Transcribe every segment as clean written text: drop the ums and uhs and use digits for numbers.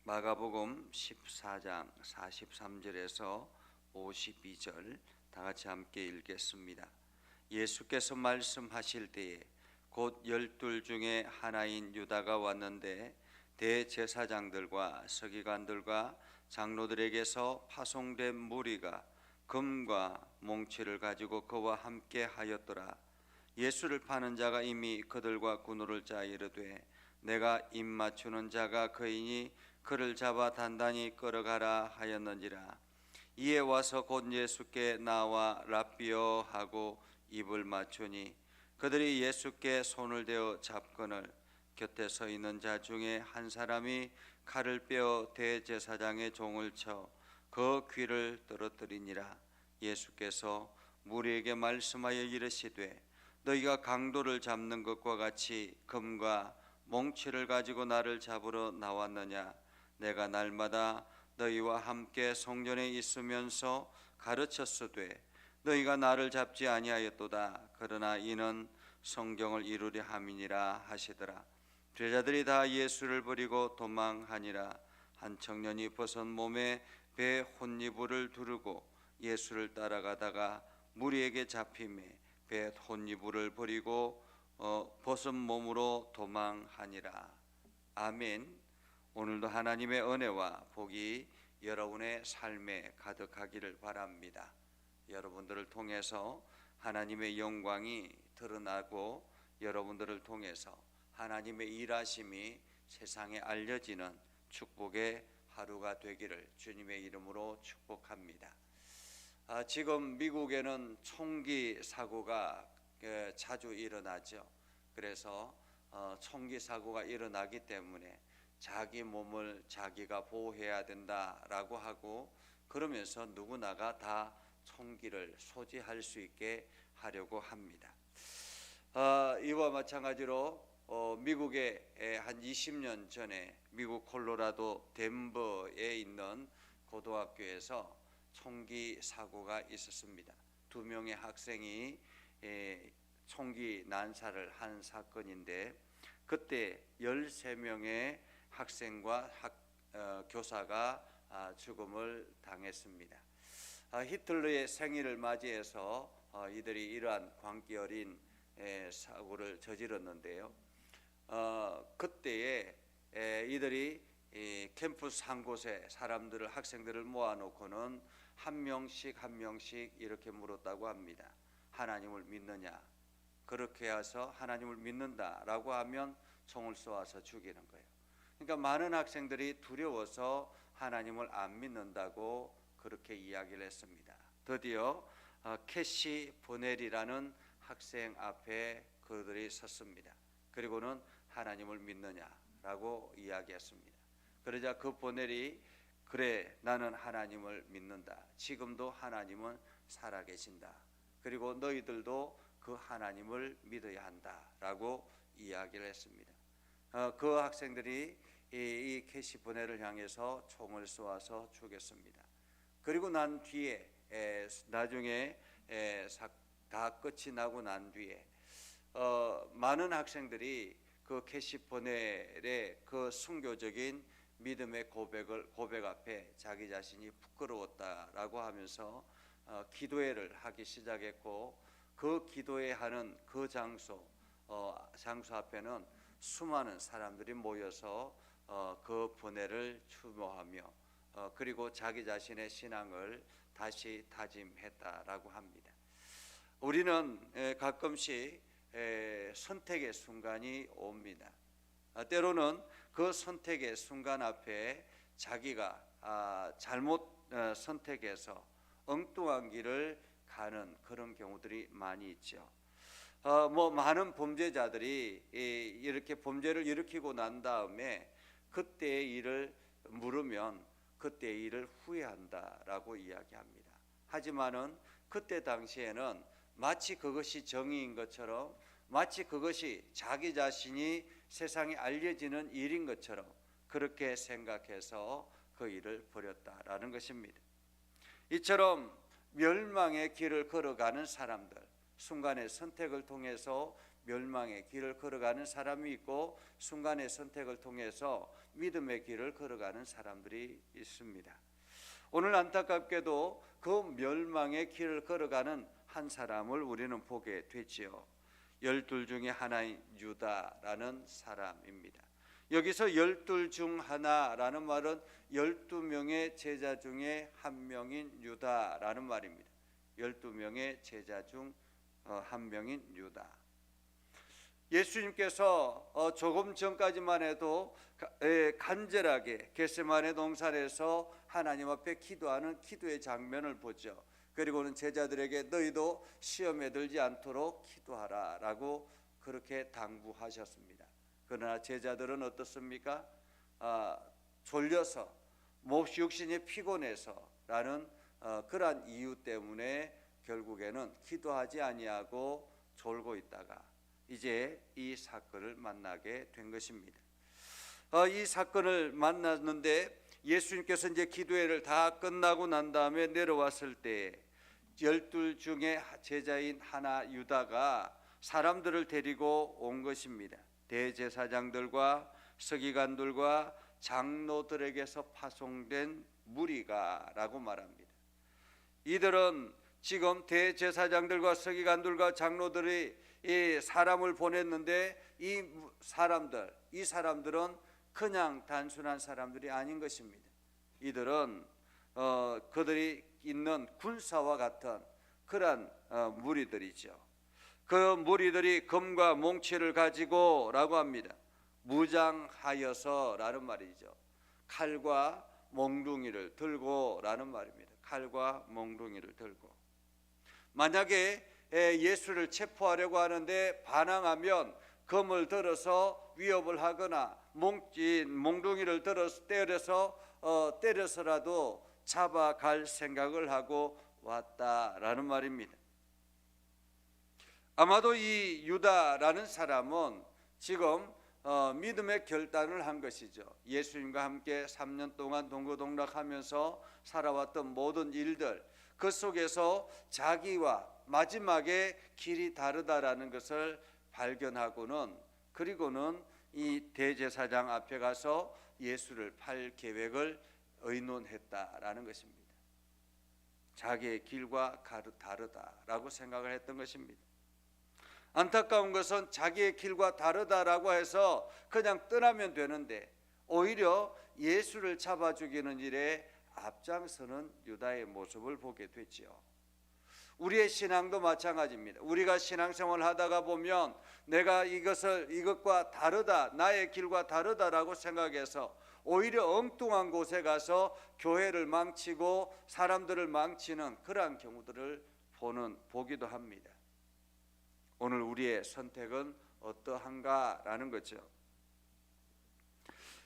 마가복음 14장 43절에서 52절 다 같이 함께 읽겠습니다. 예수께서 말씀하실 때에 곧 12 중에 하나인 유다가 왔는데 대제사장들과 서기관들과 장로들에게서 파송된 무리가 금과 몽치를 가지고 그와 함께 하였더라. 예수를 파는 자가 이미 그들과 군우를 짜 이르되 내가 입 맞추는 자가 그이니 그를 잡아 단단히 끌어가라 하였는지라. 이에 와서 곧 예수께 나와 랍비여 하고 입을 맞추니 그들이 예수께 손을 대어 잡거늘 곁에 서 있는 자 중에 한 사람이 칼을 빼어 대제사장의 종을 쳐 그 귀를 떨어뜨리니라. 예수께서 무리에게 말씀하여 이르시되 너희가 강도를 잡는 것과 같이 금과 몽치를 가지고 나를 잡으러 나왔느냐. 내가 날마다 너희와 함께 성전에 있으면서 가르쳤으되 너희가 나를 잡지 아니하였도다. 그러나 이는 성경을 이루려 함이니라 하시더라. 제자들이 다 예수를 버리고 도망하니라. 한 청년이 벗은 몸에 배 혼이불을 두르고 예수를 따라가다가 무리에게 잡히매 배 혼이불을 버리고 벗은 몸으로 도망하니라. 아멘. 오늘도 하나님의 은혜와 복이 여러분의 삶에 가득하기를 바랍니다. 여러분들을 통해서 하나님의 영광이 드러나고 여러분들을 통해서 하나님의 일하심이 세상에 알려지는 축복의 하루가 되기를 주님의 이름으로 축복합니다. 지금 미국에는 총기 사고가 자주 일어나죠. 그래서 총기 사고가 일어나기 때문에 자기 몸을 자기가 보호해야 된다라고 하고, 그러면서 누구나가 다 총기를 소지할 수 있게 하려고 합니다. 이와 마찬가지로 미국에 한 20년 전에 미국 콜로라도 덴버에 있는 고등학교에서 총기 사고가 있었습니다. 2명의 학생이 총기 난사를 한 사건인데, 그때 13명의 학생과 교사가 죽음을 당했습니다. 히틀러의 생일을 맞이해서 이들이 이러한 광기 어린 사고를 저질렀는데요. 그때에 이들이 캠퍼스 한 곳에 사람들을, 학생들을 모아놓고는 한 명씩 이렇게 물었다고 합니다. 하나님을 믿느냐? 그렇게 해서 하나님을 믿는다라고 하면 총을 쏘아서 죽이는 거예요. 그러니까 많은 학생들이 두려워서 하나님을 안 믿는다고 그렇게 이야기를 했습니다. 드디어 캐시 보넬이라는 학생 앞에 그들이 섰습니다. 그리고는 하나님을 믿느냐라고 이야기했습니다. 그러자 그 보넬이 그래, 나는 하나님을 믿는다. 지금도 하나님은 살아계신다. 그리고 너희들도 그 하나님을 믿어야 한다라고 이야기를 했습니다. 그 학생들이 이 캐시 보넬을 향해서 총을 쏘아서 죽였습니다. 그리고 난 뒤에 나중에 다 끝이 나고 난 뒤에 많은 학생들이 그 캐시 보넬의 그 순교적인 믿음의 고백 앞에 자기 자신이 부끄러웠다라고 하면서 기도회를 하기 시작했고, 그 기도회 하는 그 장소 앞에는 수많은 사람들이 모여서 그 보넬을 추모하며 그리고 자기 자신의 신앙을 다시 다짐했다라고 합니다. 우리는 가끔씩 선택의 순간이 옵니다. 때로는 그 선택의 순간 앞에 자기가 잘못 선택해서 엉뚱한 길을 가는 그런 경우들이 많이 있죠. 많은 범죄자들이 이렇게 범죄를 일으키고 난 다음에 그때의 일을 물으면 그때의 일을 후회한다라고 이야기합니다. 하지만은 그때 당시에는 마치 그것이 정의인 것처럼, 마치 그것이 자기 자신이 세상에 알려지는 일인 것처럼 그렇게 생각해서 그 일을 버렸다라는 것입니다. 이처럼 멸망의 길을 걸어가는 사람들, 순간의 선택을 통해서 멸망의 길을 걸어가는 사람이 있고 순간의 선택을 통해서 믿음의 길을 걸어가는 사람들이 있습니다. 오늘 안타깝게도 그 멸망의 길을 걸어가는 한 사람을 우리는 보게 되지요. 12 중에 하나인 유다라는 사람입니다. 여기서 12 중 하나라는 말은 12명의 제자 중에 한 명인 유다라는 말입니다. 12명의 제자 중 한 명인 유다. 예수님께서 조금 전까지만 해도 간절하게 겟세마네 동산에서 하나님 앞에 기도하는 기도의 장면을 보죠. 그리고는 제자들에게 너희도 시험에 들지 않도록 기도하라 라고 그렇게 당부하셨습니다. 그러나 제자들은 어떻습니까? 졸려서 몹시 육신이 피곤해서 라는 그러한 이유 때문에 결국에는 기도하지 아니하고 졸고 있다가 이제 이 사건을 만나게 된 것입니다. 이 사건을 만났는데 예수님께서 이제 기도회를 다 끝나고 난 다음에 내려왔을 때 12 중에 제자인 하나 유다가 사람들을 데리고 온 것입니다. 대제사장들과 서기관들과 장로들에게서 파송된 무리가라고 말합니다. 이들은 지금 대제사장들과 서기관들과 장로들이 이 사람을 보냈는데 이 사람들은 그냥 단순한 사람들이 아닌 것입니다. 이들은 그들이 있는 군사와 같은 그러한 무리들이죠. 그 무리들이 금과 몽치를 가지고 라고 합니다. 무장하여서 라는 말이죠. 칼과 몽둥이를 들고 라는 말입니다. 칼과 몽둥이를 들고 만약에 예수를 체포하려고 하는데 반항하면 검을 들어서 위협을 하거나 몽둥이를 들어서 때려서라도 잡아갈 생각을 하고 왔다라는 말입니다. 아마도 이 유다라는 사람은 지금 믿음의 결단을 한 것이죠. 예수님과 함께 3년 동안 동고동락하면서 살아왔던 모든 일들 그 속에서 자기와 마지막에 길이 다르다라는 것을 발견하고는 그리고는 이 대제사장 앞에 가서 예수를 팔 계획을 의논했다라는 것입니다. 자기의 길과 다르다라고 생각을 했던 것입니다. 안타까운 것은 자기의 길과 다르다라고 해서 그냥 떠나면 되는데 오히려 예수를 잡아 죽이는 일에 앞장서는 유다의 모습을 보게 되지요. 우리의 신앙도 마찬가지입니다. 우리가 신앙생활을 하다가 보면 내가 이것과 다르다, 나의 길과 다르다라고 생각해서 오히려 엉뚱한 곳에 가서 교회를 망치고 사람들을 망치는 그러한 경우들을 보기도 합니다. 오늘 우리의 선택은 어떠한가라는 거죠.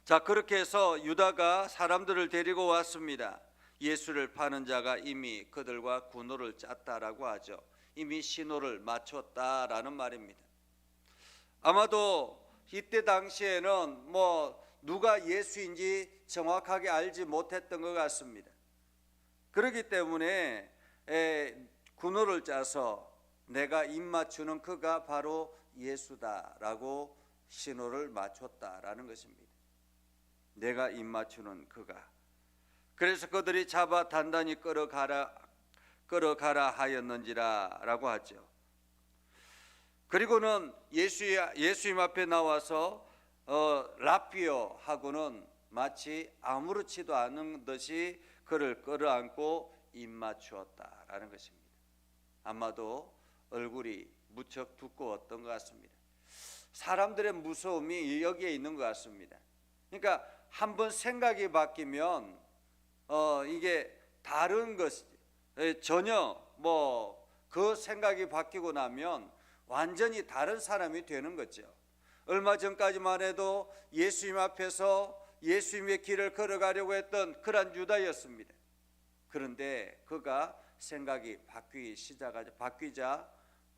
자, 그렇게 해서 유다가 사람들을 데리고 왔습니다. 예수를 파는 자가 이미 그들과 군호를 짰다라고 하죠. 이미 신호를 맞췄다라는 말입니다. 아마도 이때 당시에는 누가 예수인지 정확하게 알지 못했던 것 같습니다. 그렇기 때문에 군호를 짜서 내가 입맞추는 그가 바로 예수다라고 신호를 맞췄다라는 것입니다. 내가 입맞추는 그가. 그래서 그들이 잡아 단단히 끌어가라 하였는지라라고 하죠. 그리고는 예수님 앞에 나와서 라피오하고는 마치 아무렇지도 않은 듯이 그를 끌어안고 입맞추었다라는 것입니다. 아마도 얼굴이 무척 두꺼웠던 것 같습니다. 사람들의 무서움이 여기에 있는 것 같습니다. 그러니까 한번 생각이 바뀌면 이게 다른 것 전혀 그 생각이 바뀌고 나면 완전히 다른 사람이 되는 거죠. 얼마 전까지만 해도 예수님 앞에서 예수님의 길을 걸어가려고 했던 그런 유다였습니다. 그런데 그가 생각이 바뀌자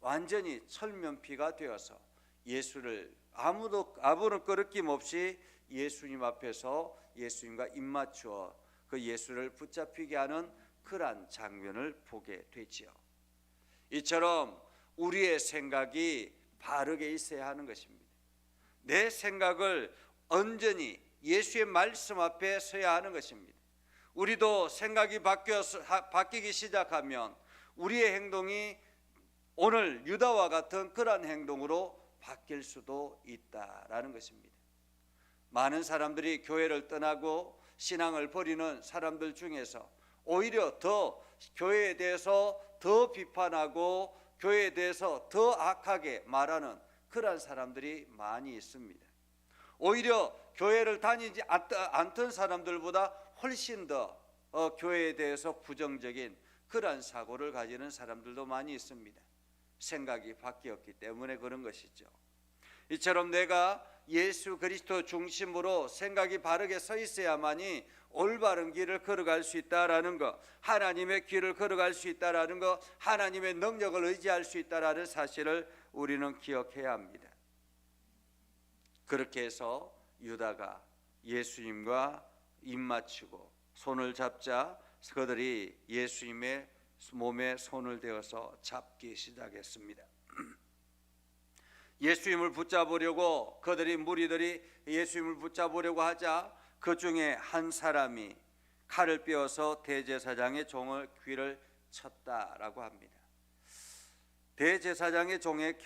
완전히 철면피가 되어서 예수를 아무런 꺼리낌 없이 예수님 앞에서 예수님과 입맞추어 그 예수를 붙잡히게 하는 그러한 장면을 보게 되지요. 이처럼 우리의 생각이 바르게 있어야 하는 것입니다. 내 생각을 온전히 예수의 말씀 앞에 서야 하는 것입니다. 우리도 생각이 바뀌기 시작하면 우리의 행동이 오늘 유다와 같은 그러한 행동으로 바뀔 수도 있다라는 것입니다. 많은 사람들이 교회를 떠나고 신앙을 버리는 사람들 중에서 오히려 더 교회에 대해서 더 비판하고 교회에 대해서 더 악하게 말하는 그러한 사람들이 많이 있습니다. 오히려 교회를 다니지 않던 사람들보다 훨씬 더 교회에 대해서 부정적인 그러한 사고를 가지는 사람들도 많이 있습니다. 생각이 바뀌었기 때문에 그런 것이죠. 이처럼 내가 예수 그리스도 중심으로 생각이 바르게 서 있어야만이 올바른 길을 걸어갈 수 있다라는 것, 하나님의 길을 걸어갈 수 있다라는 것, 하나님의 능력을 의지할 수 있다라는 사실을 우리는 기억해야 합니다. 그렇게 해서 유다가 예수님과 입맞추고 손을 잡자 그들이 예수님의 몸에 손을 대어서 잡기 시작했습니다. 예수님을 붙잡으려고 그들이 무리들이 예수님을 붙잡으려고 하자 그 중에 한 사람이 칼을 빼어서 대제사장의 종의 귀를 쳤다라고 합니다. 대제사장의 종의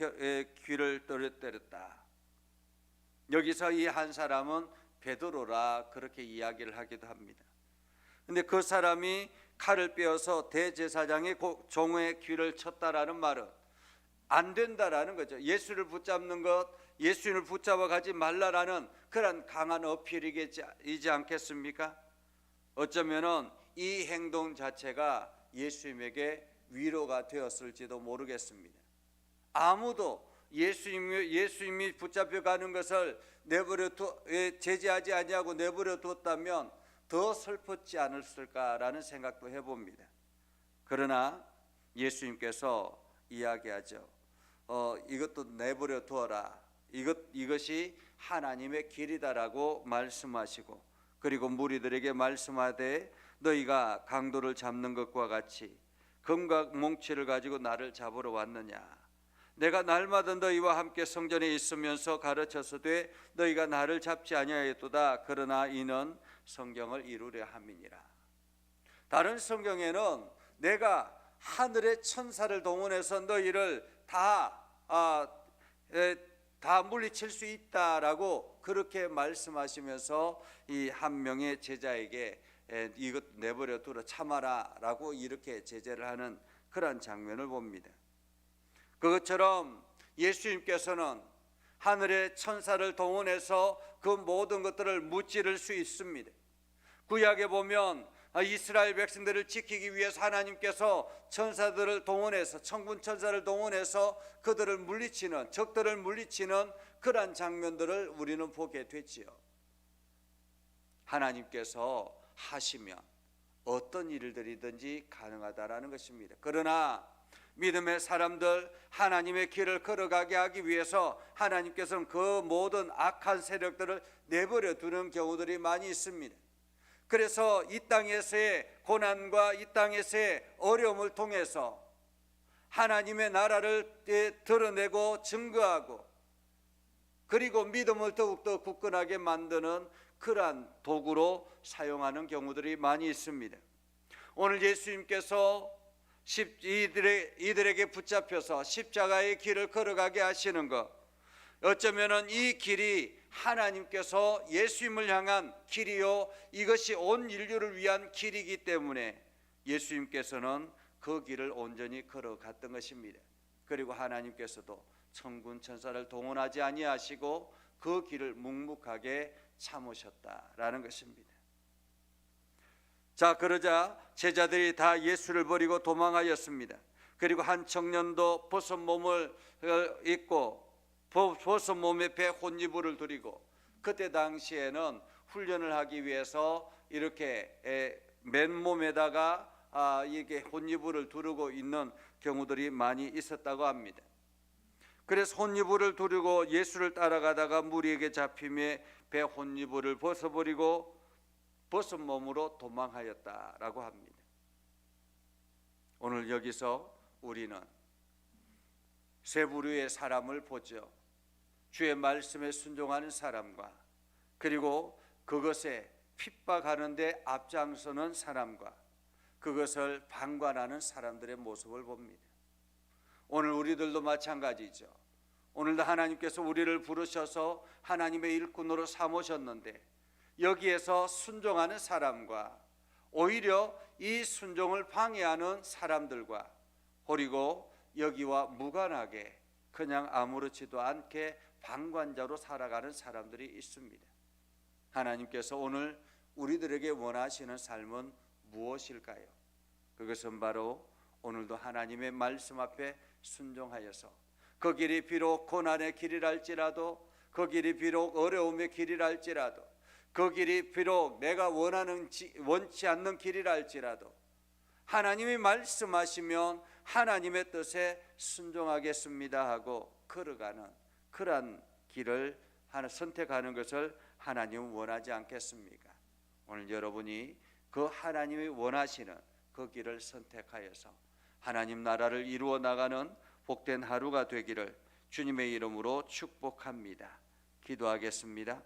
귀를 때렸다. 여기서 이 한 사람은 베드로라 그렇게 이야기를 하기도 합니다. 근데 그 사람이 칼을 빼어서 대제사장의 종의 귀를 쳤다라는 말은 안 된다라는 거죠. 예수를 붙잡는 것, 예수님을 붙잡아 가지 말라라는 그런 강한 어필이지 않겠습니까? 어쩌면은 이 행동 자체가 예수님에게 위로가 되었을지도 모르겠습니다. 아무도 예수님이 붙잡혀 가는 것을 제지하지 아니하고 내버려 두었다면 더 슬펐지 않았을까라는 생각도 해봅니다. 그러나 예수님께서 이야기하죠. 이것도 내버려 두어라. 이것이 하나님의 길이다라고 말씀하시고, 그리고 무리들에게 말씀하되 너희가 강도를 잡는 것과 같이 금과 몽치를 가지고 나를 잡으러 왔느냐? 내가 날마다 너희와 함께 성전에 있으면서 가르쳤으되 너희가 나를 잡지 아니하였도다. 그러나 이는 성경을 이루려 함이니라. 다른 성경에는 내가 하늘의 천사를 동원해서 너희를 다 물리칠 수 있다라고 그렇게 말씀하시면서 이 한 명의 제자에게 이것 내버려 두라 참아라라고 이렇게 제재를 하는 그런 장면을 봅니다. 그것처럼 예수님께서는 하늘의 천사를 동원해서 그 모든 것들을 무찌를 수 있습니다. 구약에 보면 이스라엘 백성들을 지키기 위해서 하나님께서 천사들을 동원해서 천군 천사를 동원해서 그들을 물리치는, 적들을 물리치는 그러한 장면들을 우리는 보게 되지요. 하나님께서 하시면 어떤 일들이든지 가능하다라는 것입니다. 그러나 믿음의 사람들, 하나님의 길을 걸어가게 하기 위해서 하나님께서는 그 모든 악한 세력들을 내버려 두는 경우들이 많이 있습니다. 그래서 이 땅에서의 고난과 이 땅에서의 어려움을 통해서 하나님의 나라를 드러내고 증거하고, 그리고 믿음을 더욱더 굳건하게 만드는 그러한 도구로 사용하는 경우들이 많이 있습니다. 오늘 예수님께서 이들에게 붙잡혀서 십자가의 길을 걸어가게 하시는 것, 어쩌면은 이 길이 하나님께서 예수님을 향한 길이요, 이것이 온 인류를 위한 길이기 때문에 예수님께서는 그 길을 온전히 걸어갔던 것입니다. 그리고 하나님께서도 천군 천사를 동원하지 아니하시고 그 길을 묵묵하게 참으셨다라는 것입니다. 자, 그러자 제자들이 다 예수를 버리고 도망하였습니다. 그리고 한 청년도 벗은 몸을 입고 벗은 몸에 배 혼이불을 두리고, 그때 당시에는 훈련을 하기 위해서 이렇게 맨몸에다가 이게 혼이불을 두르고 있는 경우들이 많이 있었다고 합니다. 그래서 혼이불을 두르고 예수를 따라가다가 무리에게 잡힘에 배 혼이불을 벗어버리고 벗은 몸으로 도망하였다라고 합니다. 오늘 여기서 우리는 세 부류의 사람을 보죠. 주의 말씀에 순종하는 사람과, 그리고 그것에 핍박하는 데 앞장서는 사람과, 그것을 방관하는 사람들의 모습을 봅니다. 오늘 우리들도 마찬가지죠. 오늘도 하나님께서 우리를 부르셔서 하나님의 일꾼으로 삼으셨는데, 여기에서 순종하는 사람과 오히려 이 순종을 방해하는 사람들과, 그리고 여기와 무관하게 그냥 아무렇지도 않게 방관자로 살아가는 사람들이 있습니다. 하나님께서 오늘 우리들에게 원하시는 삶은 무엇일까요? 그것은 바로 오늘도 하나님의 말씀 앞에 순종하여서, 그 길이 비록 고난의 길이랄지라도, 그 길이 비록 어려움의 길이랄지라도, 그 길이 비록 내가 원치 않는 길이랄지라도 하나님이 말씀하시면 하나님의 뜻에 순종하겠습니다 하고 걸어가는 그러한 길을 선택하는 것을 하나님은 원하지 않겠습니까? 오늘 여러분이 그 하나님이 원하시는 그 길을 선택하여서 하나님 나라를 이루어 나가는 복된 하루가 되기를 주님의 이름으로 축복합니다. 기도하겠습니다.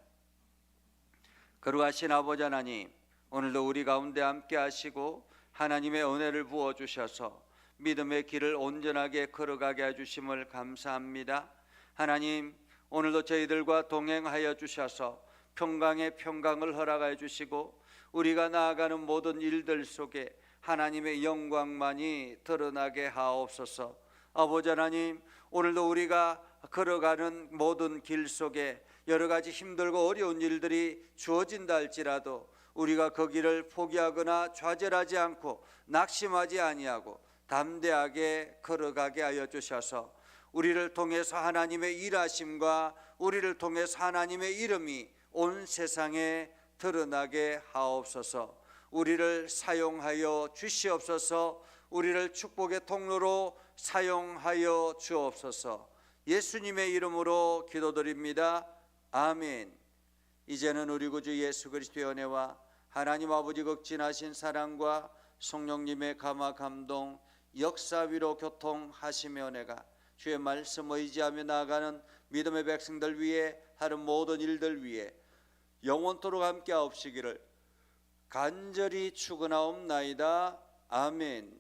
거룩하신 아버지 하나님, 오늘도 우리 가운데 함께 하시고 하나님의 은혜를 부어주셔서 믿음의 길을 온전하게 걸어가게 해주심을 감사합니다. 하나님, 오늘도 저희들과 동행하여 주셔서 평강의 평강을 허락하여 주시고 우리가 나아가는 모든 일들 속에 하나님의 영광만이 드러나게 하옵소서. 아버지 하나님, 오늘도 우리가 걸어가는 모든 길 속에 여러 가지 힘들고 어려운 일들이 주어진다 할지라도 우리가 그 길을 포기하거나 좌절하지 않고 낙심하지 아니하고 담대하게 걸어가게 하여 주셔서 우리를 통해서 하나님의 일하심과 우리를 통해서 하나님의 이름이 온 세상에 드러나게 하옵소서. 우리를 사용하여 주시옵소서. 우리를 축복의 통로로 사용하여 주옵소서. 예수님의 이름으로 기도드립니다. 아멘. 이제는 우리 구주 예수 그리스도의 은혜와 하나님 아버지 극진하신 사랑과 성령님의 감화 감동 역사 위로 교통하시며 은혜가 주의 말씀 의지하며 나아가는 믿음의 백성들 위해 하는 모든 일들 위해 영원토록 함께 하옵시기를 간절히 축원하옵나이다. 아멘.